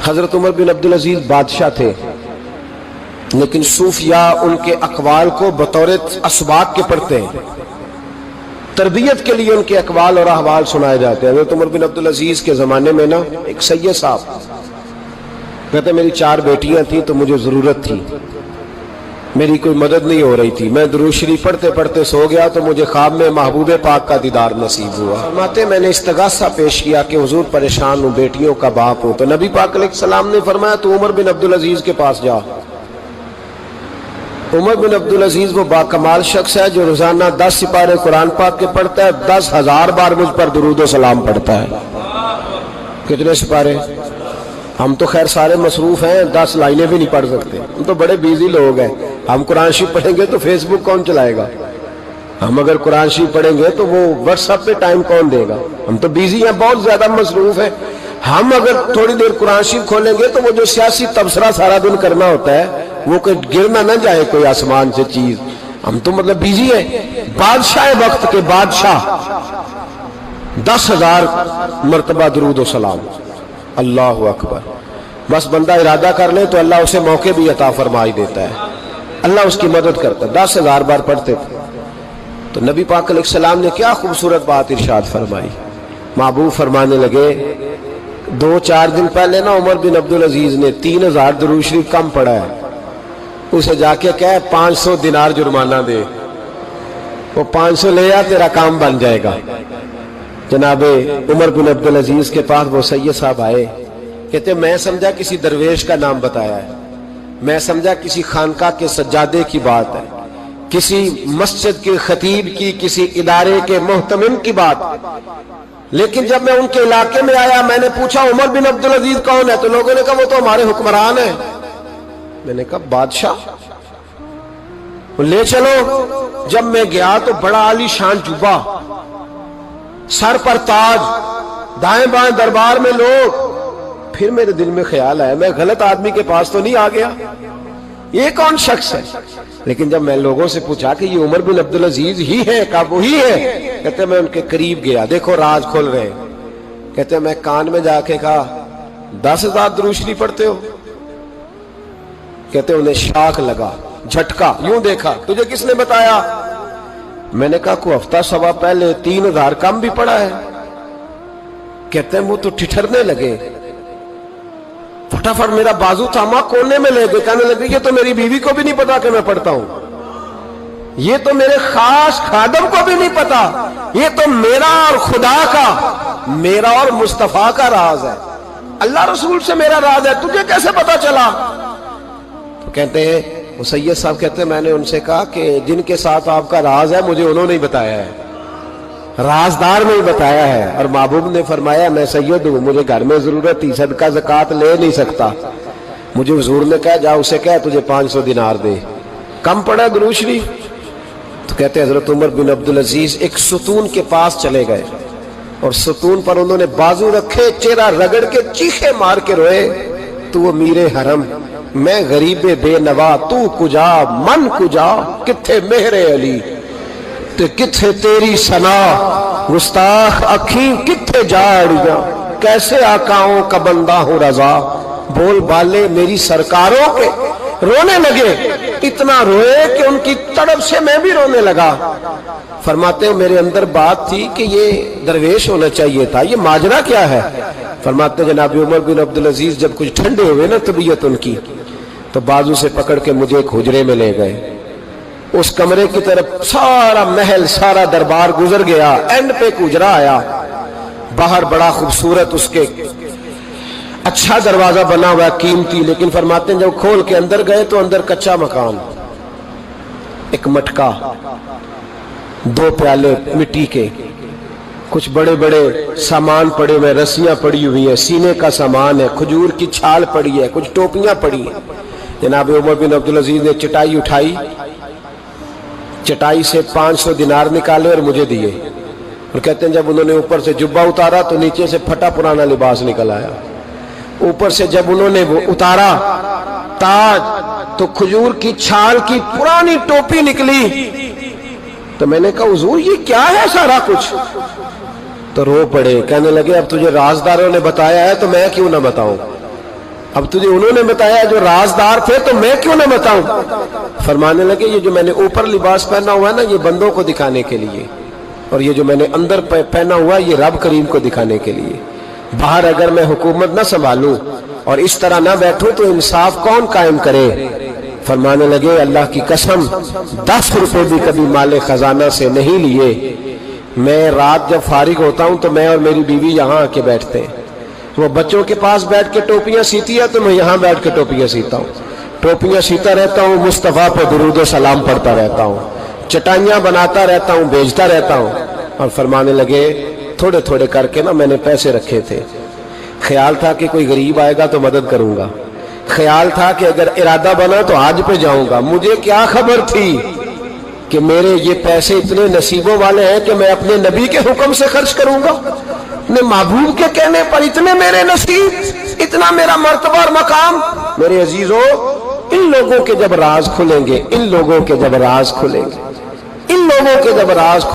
حضرت عمر بن عبدالعزیز بادشاہ تھے، لیکن صوفیاء ان کے اقوال کو بطور اسباق کے پڑھتے ہیں، تربیت کے لیے ان کے اقوال اور احوال سنائے جاتے ہیں۔ حضرت عمر بن عبدالعزیز کے زمانے میں نا ایک سید صاحب کہتے میری 4 بیٹیاں تھیں تو مجھے ضرورت تھی، میری کوئی مدد نہیں ہو رہی تھی، میں درود شریف پڑھتے پڑھتے سو گیا تو مجھے خواب میں محبوب پاک کا دیدار نصیب ہوا۔ فرماتے میں نے استغاثہ پیش کیا کہ حضور پریشان ہوں، بیٹیوں کا باپ ہوں، تو نبی پاک علیہ السلام نے فرمایا تو عمر بن عبدالعزیز کے پاس جا۔ عمر بن عبدالعزیز وہ باکمال شخص ہے جو روزانہ 10 سپارے قرآن پاک کے پڑھتا ہے، 10,000 بار مجھ پر درود و سلام پڑھتا ہے۔ کتنے سپارے؟ ہم تو خیر سارے مصروف ہیں، 10 لائنیں بھی نہیں پڑھ سکتے، ہم تو بڑے بیزی لوگ ہیں۔ ہم قرآن شریف پڑھیں گے تو فیس بک کون چلائے گا؟ ہم اگر قرآن شریف پڑھیں گے تو وہ واٹس ایپ پہ ٹائم کون دے گا؟ ہم تو بیزی ہیں، بہت زیادہ مصروف ہیں۔ ہم اگر تھوڑی دیر قرآن شریف کھولیں گے تو وہ جو سیاسی تبصرہ سارا دن کرنا ہوتا ہے وہ کہ گرنا نہ جائے کوئی آسمان سے چیز، ہم تو مطلب بیزی ہیں۔ بادشاہ وقت کے بادشاہ 10,000 مرتبہ درود و سلام، اللہ اکبر۔ بس بندہ ارادہ کر لے تو اللہ اسے موقع بھی عطا فرمائی دیتا ہے، اللہ اس کی مدد کرتا ہے۔ 10,000 بار پڑھتے تھے تو نبی پاک علیہ السلام نے کیا خوبصورت بات ارشاد فرمائی۔ محبوب فرمانے لگے 2-4 دن پہلے نا عمر بن عبدالعزیز نے 3,000 درود شریف کم پڑھا ہے، اسے جا کے کہے 500 دینار جرمانہ دے، وہ 500 لے آ، تیرا کام بن جائے گا۔ جناب عمر بن عبدالعزیز کے پاس وہ سید صاحب آئے، کہتے میں سمجھا کسی درویش کا نام بتایا ہے، میں سمجھا کسی خانقاہ کے سجادے کی بات ہے، کسی مسجد کے خطیب کی، کسی ادارے کے محتمم کی بات، لیکن جب میں ان کے علاقے میں آیا میں نے پوچھا عمر بن عبدالعزیز کون ہے تو لوگوں نے کہا وہ تو ہمارے حکمران ہیں۔ میں نے کہا بادشاہ؟ لے چلو۔ جب میں گیا تو بڑا عالی شان جبہ، سر پر تاج، دائیں بائیں دربار میں لوگ۔ پھر میرے دل میں خیال آیا میں غلط آدمی کے پاس تو نہیں آ گیا، یہ کون شخص ہے؟ لیکن جب میں لوگوں سے پوچھا کہ یہ عمر بن عبدالعزیز ہی ہے، کہا وہی ہے۔ کہتے میں ان کے قریب گیا، دیکھو راز کھول رہے ہیں۔ کہتے میں کان میں جا کے کہا 10,000 درود شریف پڑھتے ہو؟ کہتے انہیں شاک لگا، جھٹکا، یوں دیکھا تجھے کس نے بتایا؟ میں نے کہا کوئی ہفتہ سوا پہلے 3,000 کم بھی پڑھا ہے۔ کہتے ہیں وہ تو ٹھٹھرنے لگے، فٹافٹ میرا بازو تھاما، کونے میں لے گئے، کہنے لگے یہ تو میری بیوی کو بھی نہیں پتا کہ میں پڑھتا ہوں، یہ تو میرے خاص خادم کو بھی نہیں پتا، یہ تو میرا اور خدا کا، میرا اور مصطفیٰ کا راز ہے، اللہ رسول سے میرا راز ہے، تجھے کیسے پتا چلا؟ تو کہتے ہیں وہ سید صاحب کہتے ہیں میں نے ان سے کہا کہ جن کے ساتھ آپ کا راز ہے مجھے انہوں نے ہی بتایا ہے، رازدار میں ہی بتایا ہے، اور محبوب نے فرمایا میں سید ہوں، مجھے گھر میں ضرورت تھی، صدقہ زکوٰۃ لے نہیں سکتا، مجھے حضور نے کہا جا اسے کہہ تجھے 500 دینار دے، کم پڑا درود شریف۔ تو کہتے ہیں حضرت عمر بن عبدالعزیز ایک ستون کے پاس چلے گئے اور ستون پر انہوں نے بازو رکھے، چہرہ رگڑ کے چیخے مار کے روئے، تو وہ میرے حرم، میں غریب بے نوا، تو کجا من کجا، کتھے مہر علی تے کتھے تیری ثنا، گستاخ اکھیں کتھے جاڑیاں، کیسے آقاؤں کا بندہ ہوں رضا، بول بالے میری سرکاروں کے۔ رونے لگے، اتنا روئے کہ ان کی تڑپ سے میں بھی رونے لگا۔ فرماتے ہیں میرے اندر بات تھی کہ یہ درویش ہونا چاہیے تھا، یہ ماجرا کیا ہے؟ فرماتے ہیں جناب عمر بن عبدالعزیز جب کچھ ٹھنڈے ہوئے نا طبیعت ان کی، تو بازو سے پکڑ کے مجھے ایک حجرے میں لے گئے، اس کمرے کی طرف سارا محل سارا دربار گزر گیا، اینڈ پہ ایک حجرہ آیا، باہر بڑا خوبصورت اس کے اچھا دروازہ بنا ہوا قیمتی، لیکن فرماتے ہیں جب کھول کے اندر گئے تو اندر کچا مکان، ایک مٹکا، 2 پیالے مٹی کے، کچھ بڑے بڑے سامان پڑے ہوئے، رسیاں پڑی ہوئی ہیں، سینے کا سامان ہے، کھجور کی چھال پڑی ہے، کچھ ٹوپیاں پڑی ہیں۔ جناب عمر بن عبدالعزیز نے چٹائی اٹھائی، چٹائی سے 500 دینار نکالے اور مجھے دیے، اور کہتے ہیں جب انہوں نے اوپر سے جبہ اتارا تو نیچے سے پھٹا پرانا لباس نکل آیا، اوپر سے جب انہوں نے وہ اتارا تاج تو کھجور کی چھال کی پرانی ٹوپی نکلی، تو میں نے کہا حضور یہ کیا ہے سارا کچھ؟ تو رو پڑے، کہنے لگے اب تجھے رازداروں نے بتایا ہے تو میں کیوں نہ بتاؤں، اب تجھے انہوں نے بتایا جو رازدار تھے تو میں کیوں نہ بتاؤں؟ فرمانے لگے یہ جو میں نے اوپر لباس پہنا ہوا ہے نا یہ بندوں کو دکھانے کے لیے، اور یہ جو میں نے اندر پہنا ہوا یہ رب کریم کو دکھانے کے لیے۔ باہر اگر میں حکومت نہ سنبھالوں اور اس طرح نہ بیٹھوں تو انصاف کون قائم کرے؟ فرمانے لگے اللہ کی قسم 10 روپے بھی کبھی مال خزانہ سے نہیں لیے۔ میں رات جب فارغ ہوتا ہوں تو میں اور میری بیوی یہاں آ کے بیٹھتے ہیں، وہ بچوں کے پاس بیٹھ کے ٹوپیاں سیتی ہے تو میں یہاں بیٹھ کے ٹوپیاں سیتا ہوں، ٹوپیاں سیتا رہتا ہوں، مصطفیٰ پہ درود و سلام پڑھتا رہتا ہوں، چٹائیاں بناتا رہتا ہوں، بیچتا رہتا ہوں۔ اور فرمانے لگے تھوڑے تھوڑے کر کے نا میں نے پیسے رکھے تھے، خیال تھا کہ کوئی غریب آئے گا تو مدد کروں گا، خیال تھا کہ اگر ارادہ بنا تو حج پہ جاؤں گا۔ مجھے کیا خبر تھی کہ میرے یہ پیسے اتنے نصیبوں والے ہیں کہ میں اپنے نبی کے حکم سے خرچ کروں گا، اپنے محبوب کے کہنے پر اتنے میرے نصیب، اتنا میرا مرتبہ اور مقام۔ میرے عزیزو، ان لوگوں کے جب راز کھلیں گے، ان لوگوں کے جب راز کھلیں گے، ان لوگوں کے جب راز